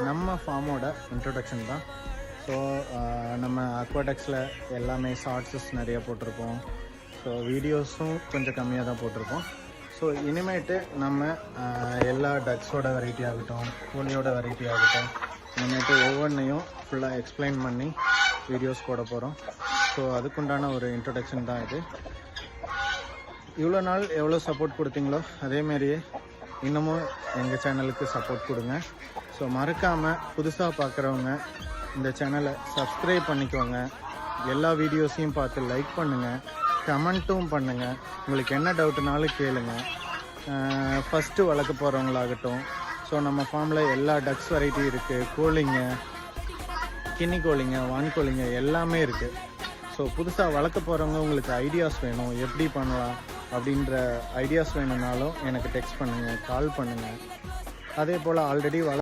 நம்ம ஃபார்மோட இன்ட்ரொடக்ஷன் தான். ஸோ நம்ம அக்வாடெக்ஸில் எல்லாமே ஷார்ட்ஸஸ் நிறைய போட்டிருப்போம். ஸோ வீடியோஸும் கொஞ்சம் கம்மியாக தான் போட்டிருப்போம். ஸோ இனிமேட்டு நம்ம எல்லா டக்ஸோட வெரைட்டி ஆகட்டும், கோழியோட வெரைட்டி ஆகட்டும், இனிமேட்டு ஒவ்வொன்றையும் ஃபுல்லாக எக்ஸ்பிளைன் பண்ணி வீடியோஸ் போட போகிறோம். ஸோ அதுக்குண்டான ஒரு இன்ட்ரொடக்ஷன் தான் இது. இவ்வளோ நாள் எவ்வளோ சப்போர்ட் கொடுத்தீங்களோ அதேமாரியே இன்னமும் எங்கள் சேனலுக்கு சப்போர்ட் கொடுங்க. ஸோ மறக்காமல் புதுசாக பார்க்குறவங்க இந்த சேனலை சப்ஸ்கிரைப் பண்ணிக்கோங்க. எல்லா வீடியோஸையும் பார்த்து லைக் பண்ணுங்கள், கமெண்ட்டும் பண்ணுங்கள். உங்களுக்கு என்ன டவுட்டுனாலும் கேளுங்க. ஃபஸ்ட்டு வளர்க்க போகிறவங்களாகட்டும். ஸோ நம்ம ஃபார்மில் எல்லா டக்ஸ் வெரைட்டி இருக்குது. கோழிங்க, கின்னி கோழிங்க, வான்கோழிங்க எல்லாமே இருக்குது. ஸோ புதுசாக வளர்க்க போகிறவங்க உங்களுக்கு ஐடியாஸ் வேணும், எப்படி பண்ணலாம் அப்படின்ற ஐடியாஸ் வேணும்னாலும் எனக்கு டெக்ஸ்ட் பண்ணுங்கள், கால் பண்ணுங்கள். அதே போல் ஆல்ரெடி